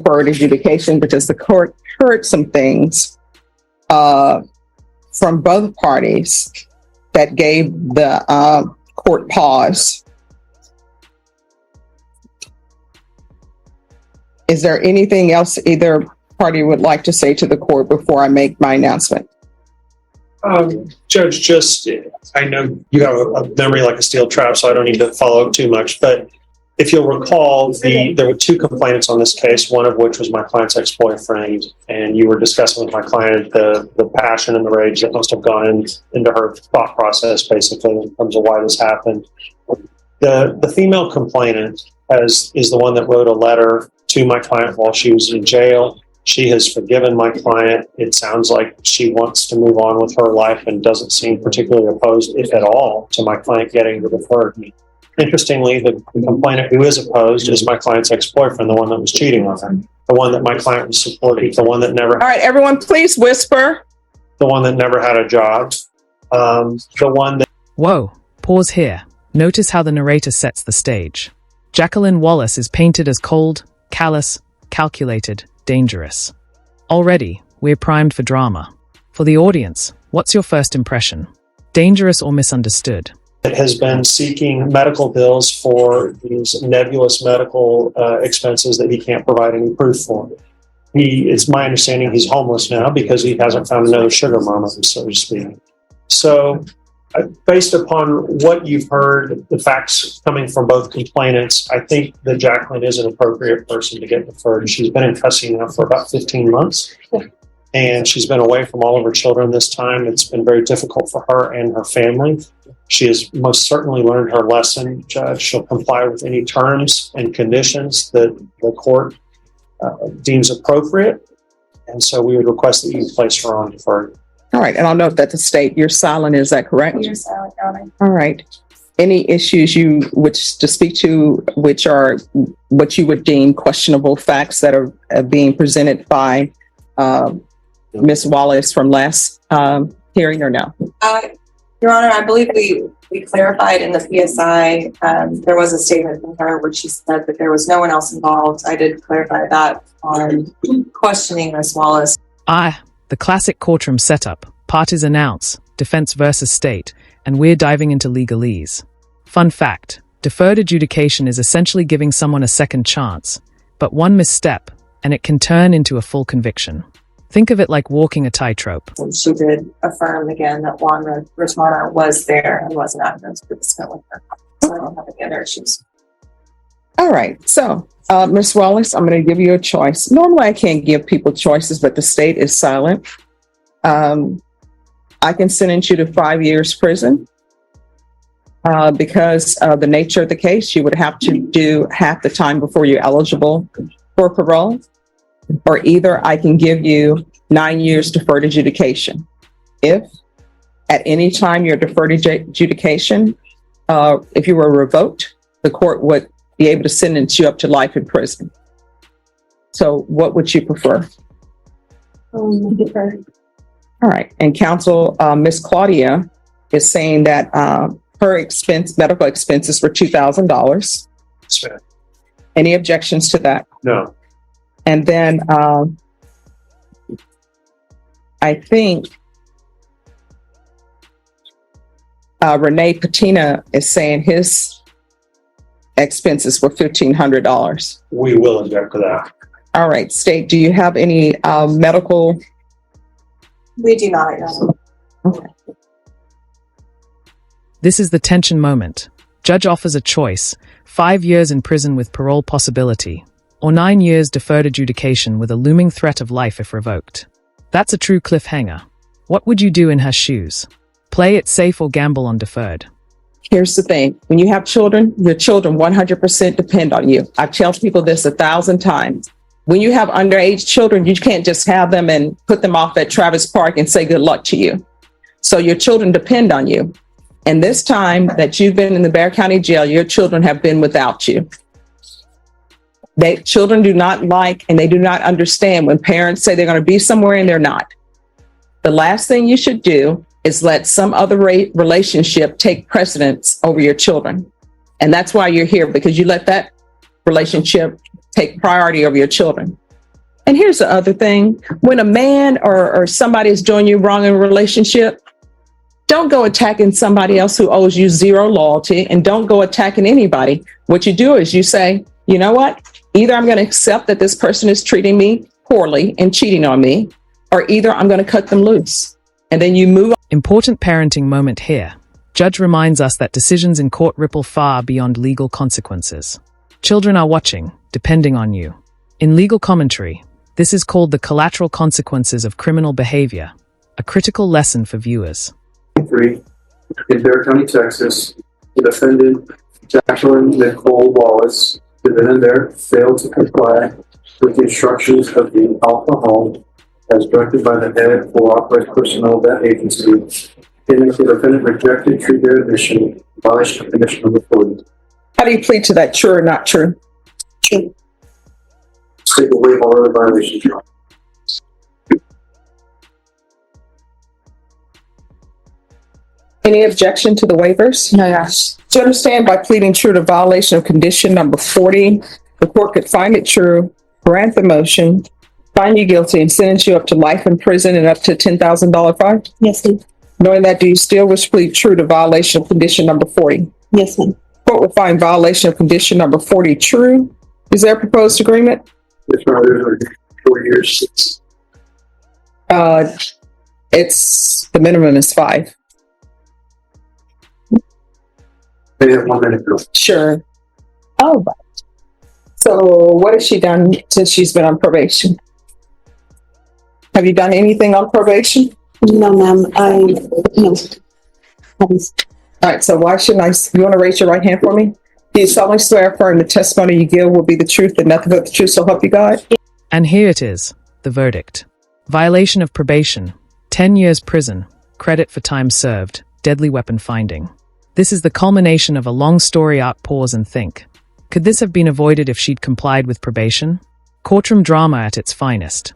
deferred adjudication because the court heard some things from both parties that gave the court pause. Is there anything else either party would like to say to the court before I make my announcement? Judge, I know you have a memory like a steel trap, so I don't need to follow up too much, but if you'll recall, there were two complainants on this case, one of which was my client's ex-boyfriend, and you were discussing with my client the passion and the rage that must have gone into her thought process, basically, in terms of why this happened. The female complainant is the one that wrote a letter to my client while she was in jail. She has forgiven my client. It sounds like she wants to move on with her life and doesn't seem particularly opposed, if at all, to my client getting the deferred. Interestingly, the complainant who is opposed is my client's ex-boyfriend, the one that was cheating on her, the one that my client was supporting, the one that never... All right, everyone, please whisper. The one that never had a job, the one that... Whoa, pause here. Notice how the narrator sets the stage. Jacqueline Wallace is painted as cold, callous, calculated, dangerous. Already, we're primed for drama. For the audience, what's your first impression? Dangerous or misunderstood? It has been seeking medical bills for these nebulous medical expenses that he can't provide any proof for. It's my understanding he's homeless now because he hasn't found another sugar mama, so to speak. So, based upon what you've heard, the facts coming from both complainants, I think that Jacqueline is an appropriate person to get deferred. She's been in custody now for about 15 months, and she's been away from all of her children this time. It's been very difficult for her and her family. She has most certainly learned her lesson, Judge. She'll comply with any terms and conditions that the court deems appropriate, and so we would request that you place her on deferred. All right, and I'll note that the state, you're silent, is that correct? You're silent, Your Honor. All right. Any issues you wish to speak to, which are what you would deem questionable facts that are being presented by Ms. Wallace from last hearing, or no? Your Honor, I believe we clarified in the PSI, there was a statement from her where she said that there was no one else involved. I did clarify that on questioning Ms. Wallace. The classic courtroom setup. Parties announce, defense versus state, and we're diving into legalese. Fun fact, deferred adjudication is essentially giving someone a second chance, but one misstep, and it can turn into a full conviction. Think of it like walking a tightrope. She did affirm again that Juan Rotana was there and was not going to participate with her. So I don't have any other issues. All right, so Ms. Wallace, I'm going to give you a choice. Normally I can't give people choices, but the state is silent. I can sentence you to 5 years prison because of the nature of the case. You would have to do half the time before you're eligible for parole, or either I can give you 9 years deferred adjudication. If at any time your deferred adjudication, if you were revoked, the court would be able to sentence you up to life in prison. So what would you prefer? Deferred. All right. And counsel, Ms. Claudia is saying that her medical expenses were $2,000. Any objections to that? No. And then I think Renee Patina is saying his expenses were $1,500. We will object to that. All right, state, do you have any medical? We do not, Your Honor. Okay. This is the tension moment. Judge offers a choice: 5 years in prison with parole possibility, or 9 years deferred adjudication with a looming threat of life if revoked. That's a true cliffhanger. What would you do in her shoes? Play it safe or gamble on deferred? Here's the thing. When you have children, your children 100% depend on you. I've told people this 1,000 times. When you have underage children, you can't just have them and put them off at Travis Park and say good luck to you. So your children depend on you. And this time that you've been in the Bexar County Jail, your children have been without you. Children do not like, and they do not understand when parents say they're going to be somewhere and they're not. The last thing you should do is let some other relationship take precedence over your children. And that's why you're here, because you let that relationship take priority over your children. And here's the other thing. When a man or somebody is doing you wrong in a relationship, don't go attacking somebody else who owes you zero loyalty, and don't go attacking anybody. What you do is you say, you know what? Either I'm going to accept that this person is treating me poorly and cheating on me, or either I'm going to cut them loose. And then you move on. Important parenting moment here. Judge reminds us that decisions in court ripple far beyond legal consequences. Children are watching, depending on you. In legal commentary, this is called the collateral consequences of criminal behavior, a critical lesson for viewers. 3, in Bear County, Texas, the defendant, Jacqueline Nicole Wallace, the then and there failed to comply with the instructions of the Alpha Home as directed by the head or authorized personnel of that agency. In the defendant rejected true their admission, violation of condition number 40. How do you plead to that? True or not true? Take away all other violations. Any objection to the waivers? No, yes. Do you understand by pleading true to violation of condition number 40, the court could find it true, grant the motion, find you guilty, and sentence you up to life in prison and up to $10,000 fine? Yes, ma'am. Knowing that, do you still wish to plead true to violation of condition number 40? Yes, ma'am. Court will find violation of condition number 40 true. Is there a proposed agreement? Yes, ma'am. There's 4 years. It's, the minimum is 5. They have 1 minute. Sure. All right. So what has she done since she's been on probation? Have you done anything on probation? No, ma'am. No. All right. So why shouldn't you want to raise your right hand for me? Do you solemnly swear affirm the testimony you give will be the truth and nothing but the truth, so help you God? And here it is, the verdict. Violation of probation, 10 years prison, credit for time served, deadly weapon finding. This is the culmination of a long story. Pause and think. Could this have been avoided if she'd complied with probation? Courtroom drama at its finest.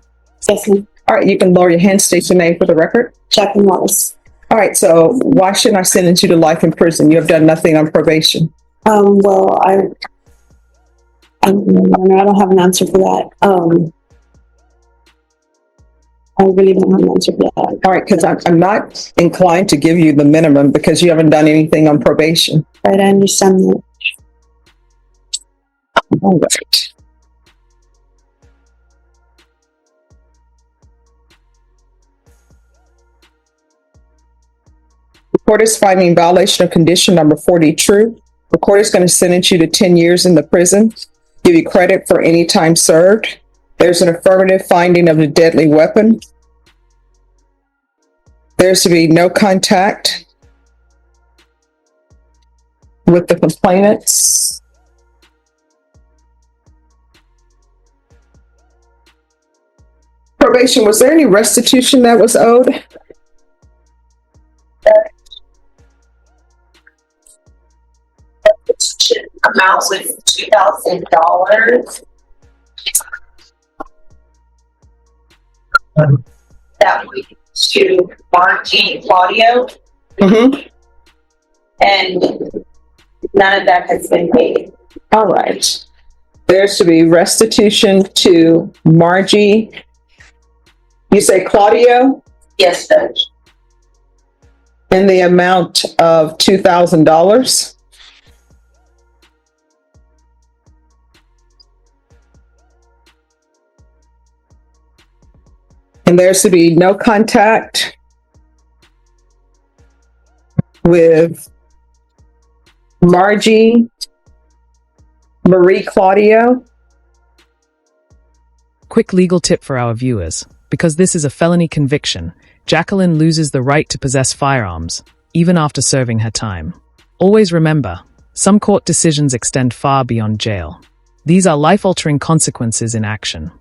Yes, ma'am. All right. You can lower your hand, state your name for the record. Jacqueline Wallace. All right. So why shouldn't I sentence you to life in prison? You have done nothing on probation. Well, I don't have an answer for that. I really don't have an answer for that. All right, because I'm not inclined to give you the minimum because you haven't done anything on probation. Right, I understand that. All right. The court is finding violation of condition number 40 true. The court is going to sentence you to 10 years in the prison, give you credit for any time served. There's an affirmative finding of a deadly weapon. There's to be no contact with the complainants. Probation, was there any restitution that was owed? Amount was $2,000. That went to Margie and Claudio, and none of that has been paid. All right. There's to be restitution to Margie. You say Claudio? Yes, Judge. In the amount of $2,000. And there's to be no contact with Margie Marie Claudio. Quick legal tip for our viewers. Because this is a felony conviction, Jacqueline loses the right to possess firearms, even after serving her time. Always remember, some court decisions extend far beyond jail. These are life-altering consequences in action.